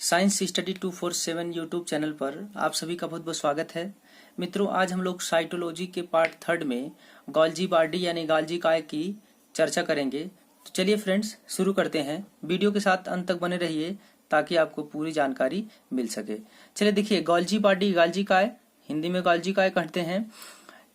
Science study 247 YouTube channel पर आप सभी का बहुत बहुत स्वागत है। मित्रों, आज हम लोग साइटोलॉजी के पार्ट 3 में गोल्जी बॉडी यानी गोल्जी काय की चर्चा करेंगे। तो चलिए फ्रेंड्स, शुरू करते हैं। वीडियो के साथ अंत तक बने रहिए ताकि आपको पूरी जानकारी मिल सके। चलिए देखिए, गोल्जी बॉडी गोल्जी काय, हिंदी में गोल्जी काय कहते हैं।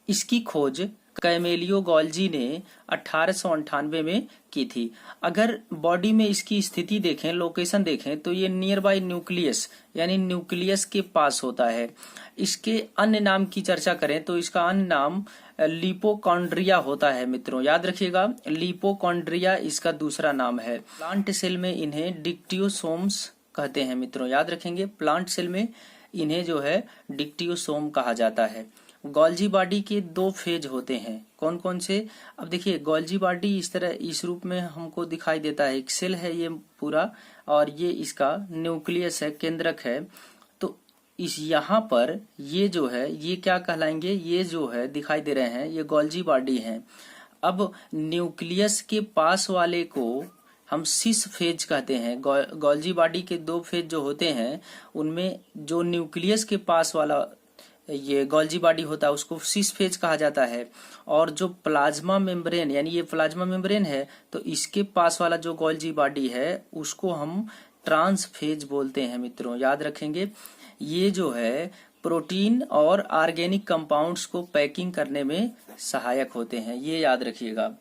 इसकी खोज कैमेलियो गोल्जी ने 1898 में की थी। अगर बॉडी में इसकी स्थिति देखें, लोकेशन देखें, तो ये नियर बाय न्यूक्लियस यानी न्यूक्लियस के पास होता है। इसके अन्य नाम की चर्चा करें तो इसका अन्य नाम लिपोकॉन्ड्रिया होता है। मित्रों याद रखिएगा, लिपोकॉन्ड्रिया इसका दूसरा नाम है। प्लांट सेल में इन्हें डिक्टियोसोम्स कहते हैं। मित्रों याद रखेंगे, प्लांट सेल में इन्हें जो है डिक्टियोसोम कहा जाता है। गोल्जी बॉडी के दो फेज होते हैं, कौन कौन से? अब देखिए, गोल्जी बॉडी इस तरह इस रूप में हमको दिखाई देता है। एक सेल है ये पूरा, और ये इसका न्यूक्लियस है, केंद्रक है। तो इस यहाँ पर ये जो है, ये क्या कहलाएंगे? ये जो है दिखाई दे रहे हैं, ये गोल्जी बॉडी है। अब न्यूक्लियस के पास वाले को हम सिस फेज कहते हैं। गोल्जी बॉडी के दो फेज जो होते हैं, उनमें जो न्यूक्लियस के पास वाला ये गोल्जी बॉडी होता है उसको सिस फेज कहा जाता है। और जो प्लाज्मा मेम्ब्रेन यानी ये प्लाज्मा मेम्ब्रेन है, तो इसके पास वाला जो गोल्जी बॉडी है उसको हम ट्रांस फेज बोलते हैं। मित्रों याद रखेंगे, ये जो है प्रोटीन और ऑर्गेनिक कंपाउंड्स को पैकिंग करने में सहायक होते हैं, ये याद रखिएगा।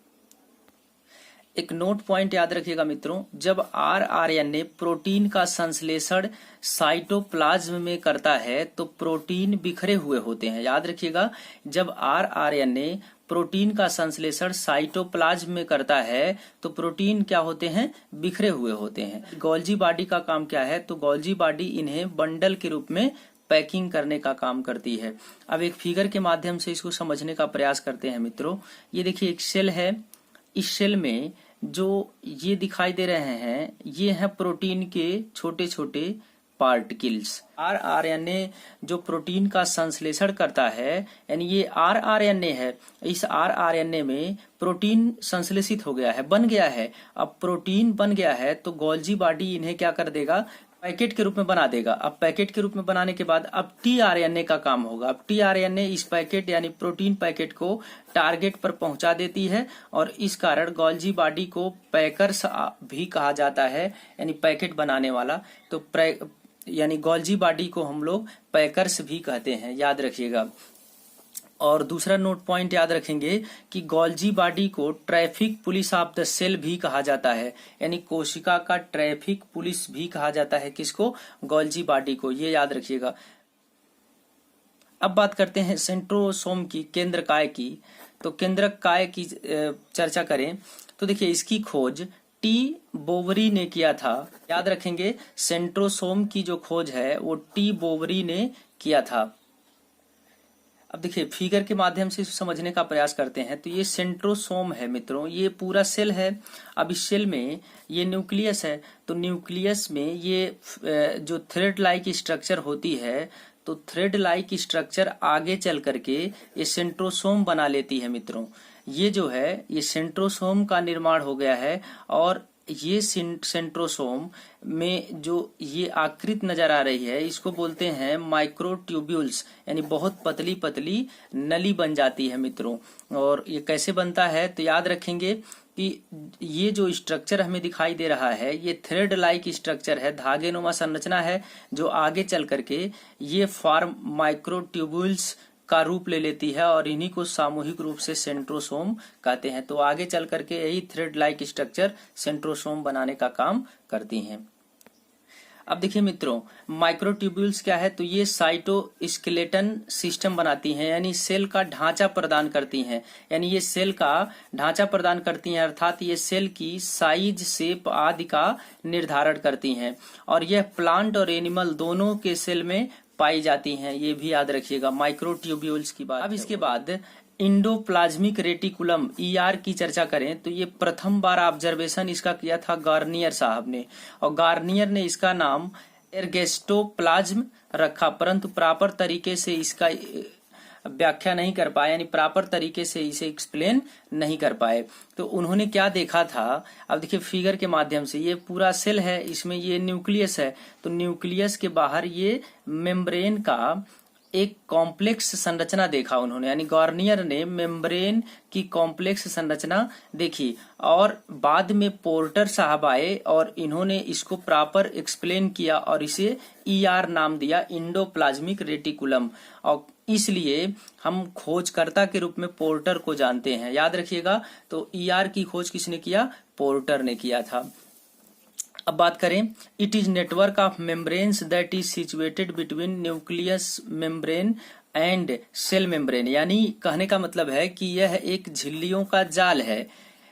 एक नोट पॉइंट याद रखिएगा मित्रों, जब आरएनए प्रोटीन का संश्लेषण साइटोप्लाज्म में करता है तो प्रोटीन बिखरे हुए होते हैं। याद रखिएगा, जब आरएनए प्रोटीन का संश्लेषण साइटोप्लाज्म में करता है तो प्रोटीन क्या होते हैं? बिखरे हुए होते हैं। गोल्जी बॉडी का काम क्या है? तो गोल्जी बॉडी इन्हें बंडल के रूप में पैकिंग करने का काम करती है। अब एक फिगर के माध्यम से इसको समझने का प्रयास करते हैं। मित्रों ये देखिए, एक सेल है। इस सेल में जो ये दिखाई दे रहे हैं, ये है प्रोटीन के छोटे छोटे पार्टिकल्स। आरएनए जो प्रोटीन का संश्लेषण करता है, यानी ये आरएनए है। इस आरएनए में प्रोटीन संश्लेषित हो गया है, बन गया है। अब प्रोटीन बन गया है तो गोल्जी बॉडी इन्हें क्या कर देगा? पैकेट के रूप में बना देगा। अब पैकेट के रूप में बनाने के बाद अब टीआरएनए का काम होगा। अब टीआरएनए इस पैकेट यानी प्रोटीन पैकेट को टारगेट पर पहुंचा देती है, और इस कारण गोल्जी बॉडी को पैकर्स भी कहा जाता है, यानी पैकेट बनाने वाला। तो यानी गोल्जी बॉडी को हम लोग पैकर्स भी कहते हैं, याद रखिएगा। और दूसरा नोट पॉइंट याद रखेंगे कि गोल्जी बॉडी को traffic police of the cell भी कहा जाता है, यानी कोशिका का ट्रैफिक पुलिस भी कहा जाता है। किसको? गोल्जी बॉडी को, ये याद रखिएगा। अब बात करते हैं सेंट्रोसोम की, केंद्रकाय की। तो केंद्रकाय की चर्चा करें तो देखिए, इसकी खोज टी बोवरी ने किया था। याद रखेंगे, सेंट्रोसोम की जो खोज है वो टी बोवरी ने किया था। अब देखिए, फिगर के माध्यम से समझने का प्रयास करते हैं। तो ये सेंट्रोसोम है मित्रों, ये पूरा सेल है। अब इस सेल में ये न्यूक्लियस है, तो न्यूक्लियस में ये जो थ्रेड लाइक स्ट्रक्चर होती है, तो थ्रेड लाइक स्ट्रक्चर आगे चल करके ये सेंट्रोसोम बना लेती है। मित्रों ये जो है, ये सेंट्रोसोम का निर्माण हो गया है। और ये सेंट्रोसोम में जो ये आकृति नजर आ रही है, इसको बोलते हैं माइक्रोट्यूब्यूल्स, यानी बहुत पतली पतली नली बन जाती है। मित्रों और ये कैसे बनता है? तो याद रखेंगे कि ये जो स्ट्रक्चर हमें दिखाई दे रहा है, ये थ्रेड लाइक स्ट्रक्चर है, धागेनुमा संरचना है, जो आगे चल करके ये फॉर्म माइक्रोट्यूब्यूल्स का रूप ले लेती है, और इन्हीं को सामूहिक रूप से सेंट्रोसोम कहते हैं। तो आगे चल करके यही थ्रेड लाइक स्ट्रक्चर सेंट्रोसोम बनाने का काम करती हैं। अब देखिए मित्रों, माइक्रोट्यूब्यूल्स क्या है? तो ये साइटोस्केलेटन सिस्टम बनाती हैं, यानी सेल का ढांचा प्रदान करती हैं। यानी ये सेल का ढांचा प्रदान करती हैं, अर्थात ये सेल की साइज, शेप आदि का निर्धारण करती हैं। और यह प्लांट और एनिमल दोनों के सेल में पाई जाती हैं, ये भी याद रखिएगा माइक्रोट्यूब्यूल्स की बात। अब इसके बाद इंडोप्लाज्मिक रेटिकुलम ईआर की चर्चा करें तो ये प्रथम बार ऑब्जर्वेशन इसका किया था गार्नियर साहब ने, और गार्नियर ने इसका नाम एर्गेस्टोप्लाज्म रखा, परंतु प्रॉपर तरीके से इसका व्याख्या नहीं कर पाए, यानी प्रॉपर तरीके से इसे एक्सप्लेन नहीं कर पाए। तो उन्होंने क्या देखा था, अब देखिए फिगर के माध्यम से, ये पूरा सेल है, इसमें ये न्यूक्लियस है, तो न्यूक्लियस के बाहर ये मेम्ब्रेन का एक कॉम्प्लेक्स संरचना देखा उन्होंने, यानी गार्नियर ने मेम्ब्रेन की कॉम्प्लेक्स संरचना देखी, और बाद में पोर्टर साहब आए और इन्होंने इसको प्रॉपर एक्सप्लेन किया और इसे ईआर नाम दिया, इंडोप्लाज्मिक रेटिकुलम। और इसलिए हम खोजकर्ता के रूप में पोर्टर को जानते हैं, याद रखिएगा। तो ईआर की खोज किसने किया? पोर्टर ने किया था। अब बात करें, it is network of membranes that is situated between nucleus membrane and cell membrane, यानी कहने का मतलब है कि यह एक झिल्लियों का जाल है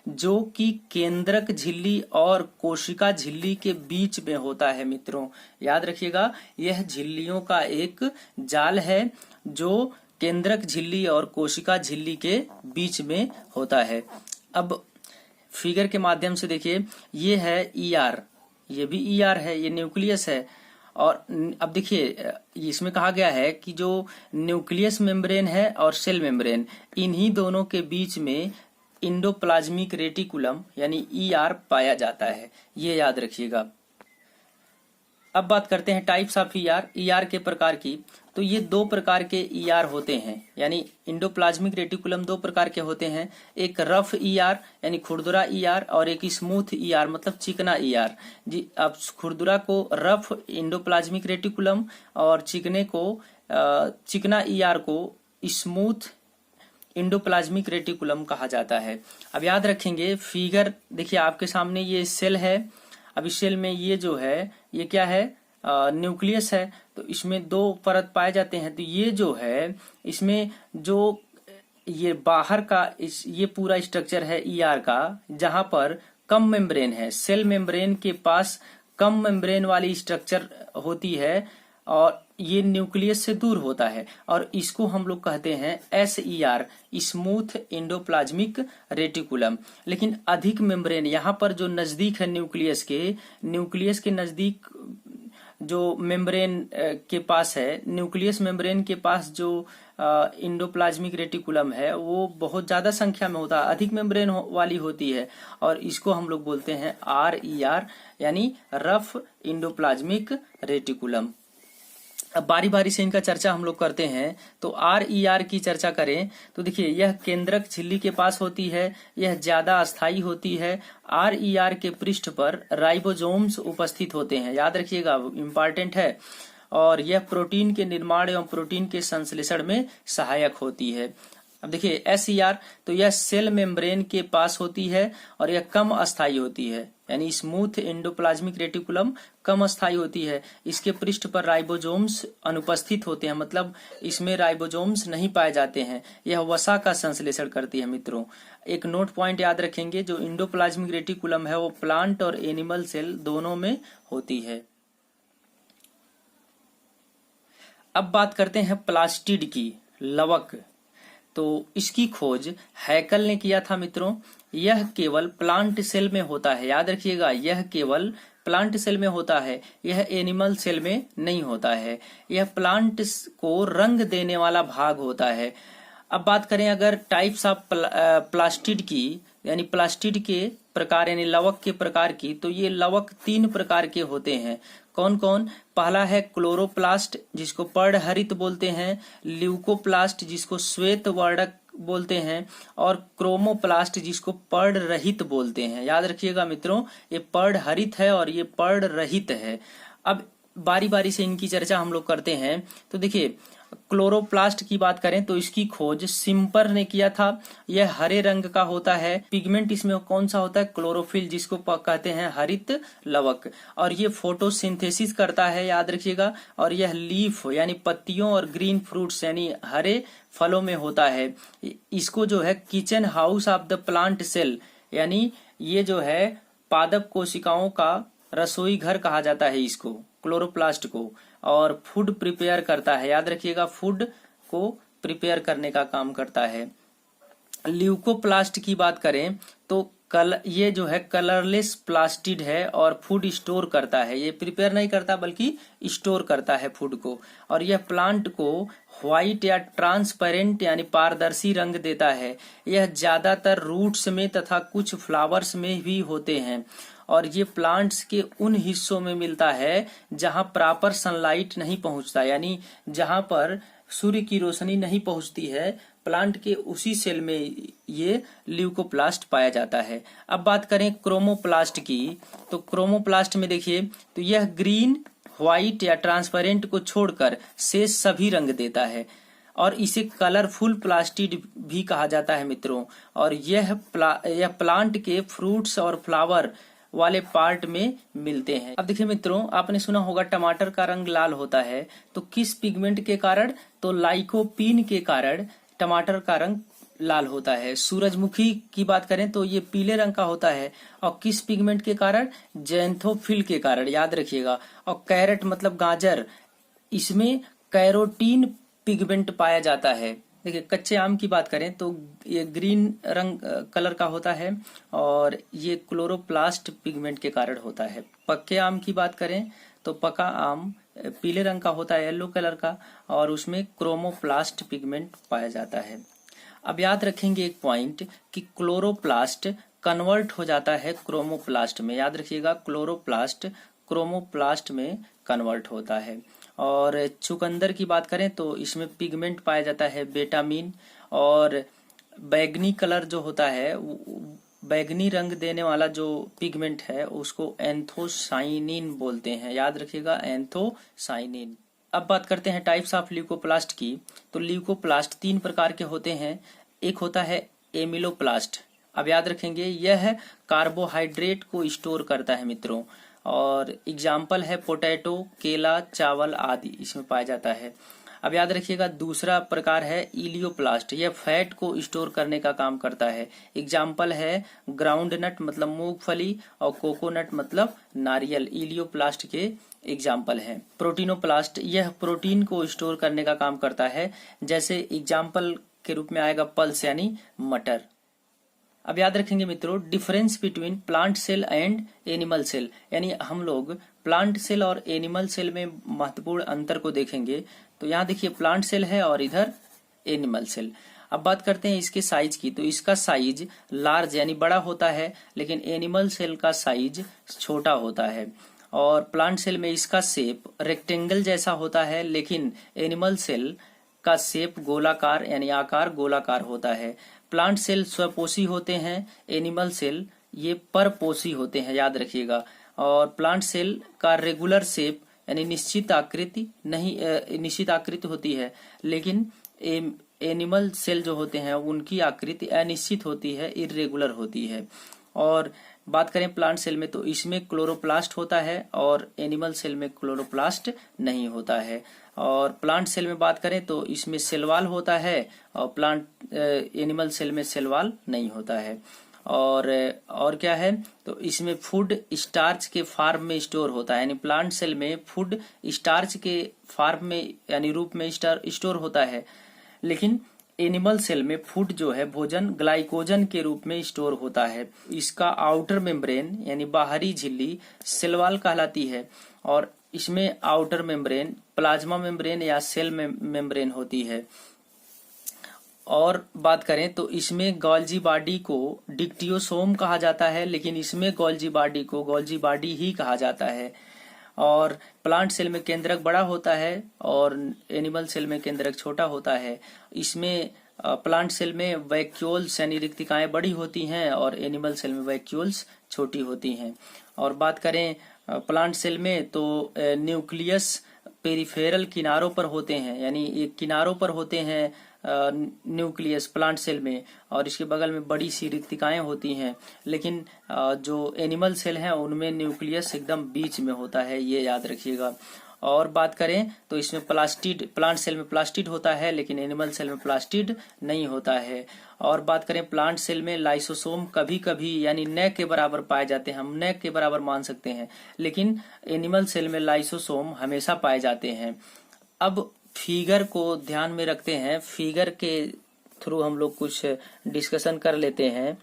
जो कि केंद्रक झिल्ली और कोशिका झिल्ली के बीच में होता है। मित्रों याद रखिएगा, यह झिल्लियों का एक जाल है जो केंद्रक झिल्ली और कोशिका झिल्ली के बीच में होता है। अब फिगर के माध्यम से देखिए, ये है ईआर, ये भी ईआर है, ये न्यूक्लियस है। और अब देखिए इसमें कहा गया है कि जो न्यूक्लियस मेम्ब्रेन है और सेल मेम्ब्रेन, इन्हीं दोनों के बीच में इंडोप्लाज्मिक रेटिकुलम यानी ईआर पाया जाता है, ये याद रखिएगा। अब बात करते हैं टाइप्स ऑफ ईआर, ईआर के प्रकार की। तो ये दो प्रकार के ईआर होते हैं, यानी इंडोप्लाज्मिक रेटिकुलम दो प्रकार के होते हैं, एक रफ ईआर यानी खुरदुरा ईआर और एक स्मूथ ईआर मतलब चिकना ईआर। जी, अब खुरदुरा को रफ इंडोप्लाज्मिक रेटिकुलम और चिकना ईआर को स्मूथ इंडोप्लाज्मिक रेटिकुलम कहा जाता है। अब याद रखेंगे, फिगर देखिए आपके सामने, ये सेल है। अब इस सेल में ये जो है, ये क्या है? न्यूक्लियस है। तो इसमें दो परत पाए जाते हैं। तो ये जो है, इसमें जो ये बाहर का ये पूरा स्ट्रक्चर है ईआर का, जहां पर कम मेम्ब्रेन है, सेल मेम्ब्रेन के पास कम मेम्ब्रेन वाली स्ट्रक्चर होती है और ये न्यूक्लियस से दूर होता है, और इसको हम लोग कहते हैं SER, स्मूथ इंडोप्लाज्मिक रेटिकुलम। लेकिन अधिक मेम्ब्रेन यहाँ पर जो नजदीक है न्यूक्लियस के नजदीक जो मेम्ब्रेन के पास है, न्यूक्लियस मेम्ब्रेन के पास जो इंडोप्लाज्मिक रेटिकुलम है, वो बहुत ज्यादा संख्या में होता है, अधिक मेम्ब्रेन वाली होती है, और इसको हम लोग बोलते हैं RER यानी रफ इंडोप्लाज्मिक रेटिकुलम। अब बारी बारी से इनका चर्चा हम लोग करते हैं। तो RER की चर्चा करें तो देखिए, यह केंद्रक झिल्ली के पास होती है, यह ज्यादा अस्थायी होती है। RER के पृष्ठ पर राइबोसोम्स उपस्थित होते हैं, याद रखिएगा, इम्पॉर्टेंट है। और यह प्रोटीन के निर्माण एवं प्रोटीन के संश्लेषण में सहायक होती है। अब देखिए SER, तो यह सेल मेम्ब्रेन के पास होती है और यह कम अस्थायी होती है, यानी स्मूथ इंडोप्लाज्मिक रेटिकुलम कम अस्थायी होती है। इसके पृष्ठ पर राइबोसोम्स अनुपस्थित होते हैं, मतलब इसमें राइबोसोम्स नहीं पाए जाते हैं। यह वसा का संश्लेषण करती है। मित्रों एक नोट पॉइंट याद रखेंगे, जो इंडोप्लाज्मिक रेटिकुलम है वो प्लांट और एनिमल सेल दोनों में होती है। अब बात करते हैं प्लास्टिड की, लवक। तो इसकी खोज हैकल ने किया था। मित्रों यह केवल प्लांट सेल में होता है, याद रखिएगा, यह केवल प्लांट सेल में होता है, यह एनिमल सेल में नहीं होता है। यह प्लांट को रंग देने वाला भाग होता है। अब बात करें अगर टाइप्स ऑफ प्लास्टिड की, यानी प्लास्टिड के प्रकार यानी लवक के प्रकार की, तो ये लवक 3 प्रकार के होते हैं। कौन कौन? पहला है क्लोरोप्लास्ट जिसको पर्णहरित बोलते हैं, ल्यूकोप्लास्ट जिसको श्वेत वर्णक बोलते हैं, और क्रोमोप्लास्ट जिसको पर्ण रहित बोलते हैं। याद रखिएगा मित्रों, ये पर्णहरित है और ये पर्ण रहित है। अब बारी बारी से इनकी चर्चा हम लोग करते हैं। तो देखिए क्लोरोप्लास्ट की बात करें तो इसकी खोज सिम्पर ने किया था। यह हरे रंग का होता है। पिगमेंट इसमें कौन सा होता है? क्लोरोफिल, जिसको कहते हैं हरित लवक। और ये फोटोसिंथेसिस करता है, याद रखिएगा। और यह लीफ यानी पत्तियों और ग्रीन फ्रूट्स यानी हरे फलों में होता है। इसको जो है kitchen house of the plant cell, यानी ये जो है पादप कोशिकाओं का रसोई घर कहा जाता है इसको, क्लोरोप्लास्ट को। और फूड प्रिपेयर करता है, याद रखिएगा, फूड को प्रिपेयर करने का काम करता है। ल्यूकोप्लास्ट की बात करें तो ये जो है कलरलेस प्लास्टिड है और फूड स्टोर करता है। ये प्रिपेयर नहीं करता बल्कि स्टोर करता है फूड को। और यह प्लांट को व्हाइट या ट्रांसपेरेंट यानी पारदर्शी रंग देता है। यह ज्यादातर रूट्स में तथा कुछ फ्लावर्स में भी होते हैं और ये प्लांट्स के उन हिस्सों में मिलता है जहां प्रॉपर सनलाइट नहीं पहुंचता, यानी जहां पर सूर्य की रोशनी नहीं पहुंचती है, प्लांट के उसी सेल में ये ल्यूकोप्लास्ट पाया जाता है। अब बात करें क्रोमोप्लास्ट की, तो क्रोमोप्लास्ट में देखिए तो यह ग्रीन, व्हाइट या ट्रांसपेरेंट को छोड़कर शेष सभी रंग देता है और इसे कलरफुल प्लास्टिड भी कहा जाता है मित्रों। और यह प्लांट के फ्रूट्स और फ्लावर वाले पार्ट में मिलते हैं। अब देखिए मित्रों, आपने सुना होगा टमाटर का रंग लाल होता है, तो किस पिगमेंट के कारण? तो लाइकोपीन के कारण टमाटर का रंग लाल होता है। सूरजमुखी की बात करें तो ये पीले रंग का होता है और किस पिगमेंट के कारण? जैंथोफिल के कारण, याद रखिएगा। और कैरेट मतलब गाजर, इसमें कैरोटीन पिगमेंट पाया जाता है। देखिए कच्चे आम की बात करें तो ये ग्रीन रंग कलर का होता है और ये क्लोरोप्लास्ट पिगमेंट के कारण होता है। पक्के आम की बात करें तो पका आम पीले रंग का होता है, येलो कलर का, और उसमें क्रोमोप्लास्ट पिगमेंट पाया जाता है। अब याद रखेंगे एक पॉइंट कि क्लोरोप्लास्ट कन्वर्ट हो जाता है क्रोमोप्लास्ट में। याद रखिएगा, क्लोरोप्लास्ट क्रोमोप्लास्ट में कन्वर्ट होता है। और चुकंदर की बात करें तो इसमें पिगमेंट पाया जाता है बेटामीन। और बैगनी कलर जो होता है, बैगनी रंग देने वाला जो पिगमेंट है उसको एंथोसाइनिन बोलते हैं। याद रखिएगा, एंथोसाइनिन। अब बात करते हैं टाइप्स ऑफ ल्यूकोप्लास्ट की। तो ल्यूकोप्लास्ट 3 प्रकार के होते हैं। एक होता है एमिलोप्लास्ट। अब याद रखेंगे, यह कार्बोहाइड्रेट को स्टोर करता है मित्रों। और एग्जाम्पल है पोटैटो, केला, चावल आदि इसमें पाया जाता है। अब याद रखिएगा, दूसरा प्रकार है इलियोप्लास्ट। यह फैट को स्टोर करने का काम करता है। एग्जाम्पल है ग्राउंड नट मतलब मूंगफली और कोकोनट मतलब नारियल, इलियोप्लास्ट के एग्जाम्पल है। प्रोटीनोप्लास्ट, यह प्रोटीन को स्टोर करने का काम करता है। जैसे एग्जाम्पल के रूप में आएगा पल्स यानी मटर। अब याद रखेंगे मित्रों, difference between plant cell and animal cell, यानी हम लोग प्लांट सेल और एनिमल सेल में महत्वपूर्ण अंतर को देखेंगे। तो यहाँ देखिए प्लांट सेल है और इधर एनिमल सेल। अब बात करते हैं इसके साइज की। तो इसका साइज लार्ज यानी बड़ा होता है, लेकिन एनिमल सेल का साइज छोटा होता है। और प्लांट सेल में इसका शेप रेक्टेंगल जैसा होता है, लेकिन एनिमल सेल का शेप गोलाकार यानी आकार गोलाकार होता है। प्लांट सेल स्वपोषी होते हैं, एनिमल सेल ये परपोषी होते हैं, याद रखिएगा। और प्लांट सेल का रेगुलर शेप यानी निश्चित आकृति होती है, लेकिन एनिमल सेल जो होते हैं उनकी आकृति अनिश्चित होती है, इर्रेगुलर होती है। और बात करें प्लांट सेल में तो इसमें क्लोरोप्लास्ट होता है और एनिमल सेल में क्लोरोप्लास्ट नहीं होता है। और प्लांट सेल में बात करें तो इसमें सेलवाल होता है और एनिमल सेल में सेलवाल नहीं होता है। और क्या है, तो इसमें फूड स्टार्च के फॉर्म में स्टोर होता है, यानी प्लांट सेल में फूड स्टार्च के फॉर्म में यानी रूप में स्टोर होता है, लेकिन एनिमल सेल में फूड जो है भोजन ग्लाइकोजन के रूप में स्टोर होता है। इसका आउटर मेम्ब्रेन यानी बाहरी झिल्ली सेलवाल कहलाती है और इसमें आउटर मेम्ब्रेन प्लाज्मा मेम्ब्रेन या सेल मेम्ब्रेन होती है। और बात करें तो इसमें गोल्जी बॉडी को डिक्टियोसोम कहा जाता है, लेकिन इसमें गोल्जी बॉडी को गोल्जी बॉडी ही कहा जाता है। और प्लांट सेल में केंद्रक बड़ा होता है और एनिमल सेल में केंद्रक छोटा होता है। इसमें प्लांट सेल में वैक्यूल्स यानी रिक्तिकाएं बड़ी होती हैं और एनिमल सेल में वैक्यूल्स छोटी होती हैं। और बात करें प्लांट सेल में तो न्यूक्लियस पेरिफेरल किनारों पर होते हैं, यानी ये किनारों पर होते हैं न्यूक्लियस प्लांट सेल में, और इसके बगल में बड़ी सी रिक्तिकाएं होती हैं। लेकिन जो एनिमल सेल है उनमें न्यूक्लियस एकदम बीच में होता है, ये याद रखिएगा। और बात करें तो इसमें प्लास्टिड, प्लांट सेल में प्लास्टिड होता है लेकिन एनिमल सेल में प्लास्टिड नहीं होता है। और बात करें प्लांट सेल में लाइसोसोम कभी कभी यानी न के बराबर पाए जाते हैं, हम न के बराबर मान सकते हैं, लेकिन एनिमल सेल में लाइसोसोम हमेशा पाए जाते हैं। अब फिगर को ध्यान में रखते हैं, फिगर के थ्रू हम लोग कुछ डिस्कशन कर लेते हैं।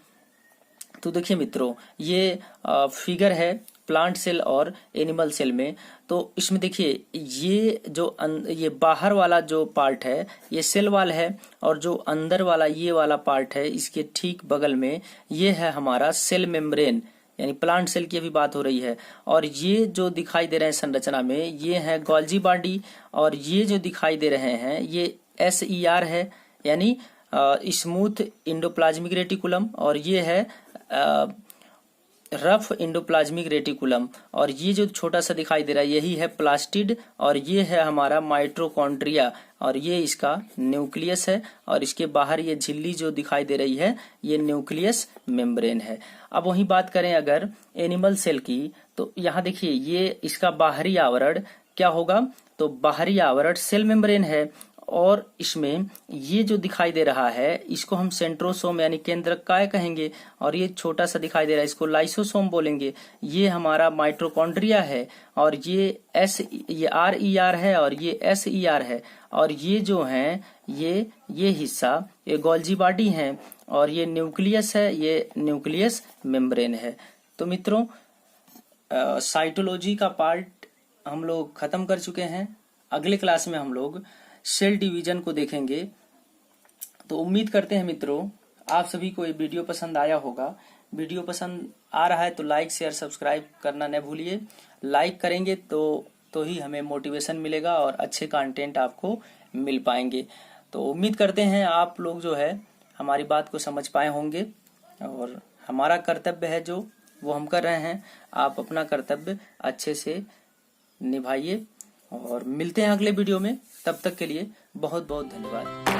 तो देखिए मित्रों, ये फिगर है प्लांट सेल और एनिमल सेल में। तो इसमें देखिए ये जो ये बाहर वाला जो पार्ट है ये सेल वाल है, और जो अंदर वाला ये वाला पार्ट है इसके ठीक बगल में ये है हमारा सेल मेम्ब्रेन, यानी प्लांट सेल की अभी बात हो रही है। और ये जो दिखाई दे रहे हैं संरचना में ये है गोल्जी बॉडी, और ये जो दिखाई दे रहे हैं ये SER है, यानी स्मूथ इंडोप्लाज्मिक रेटिकुलम, और ये है रफ इंडोप्लाज्मिक रेटिकुलम, और ये जो छोटा सा दिखाई दे रहा है यही है प्लास्टिड, और ये है हमारा माइटोकॉन्ड्रिया, और ये इसका न्यूक्लियस है, और इसके बाहर ये झिल्ली जो दिखाई दे रही है ये न्यूक्लियस मेम्ब्रेन है। अब वही बात करें अगर एनिमल सेल की, तो यहाँ देखिए ये इसका बाहरी आवरण क्या होगा, तो बाहरी आवरण सेल मेम्ब्रेन है, और इसमें ये जो दिखाई दे रहा है इसको हम सेंट्रोसोम यानी केंद्रकाय कहेंगे, और ये छोटा सा दिखाई दे रहा है इसको लाइसोसोम बोलेंगे। ये हमारा माइटोकॉन्ड्रिया है, और ये RER है, और ये SER है, और ये जो है ये हिस्सा ये गोल्जी बॉडी है, और ये न्यूक्लियस है, ये न्यूक्लियस मेम्ब्रेन है। तो मित्रों साइटोलॉजी का पार्ट हम लोग खत्म कर चुके हैं। अगले क्लास में हम लोग सेल डिवीजन को देखेंगे। तो उम्मीद करते हैं मित्रों आप सभी को ये वीडियो पसंद आया होगा। वीडियो पसंद आ रहा है तो लाइक शेयर सब्सक्राइब करना न भूलिए। लाइक करेंगे तो ही हमें मोटिवेशन मिलेगा और अच्छे कंटेंट आपको मिल पाएंगे। तो उम्मीद करते हैं आप लोग जो है हमारी बात को समझ पाए होंगे, और हमारा कर्तव्य है जो वो हम कर रहे हैं। आप अपना कर्तव्य अच्छे से निभाइए, और मिलते हैं अगले वीडियो में। तब तक के लिए बहुत बहुत धन्यवाद।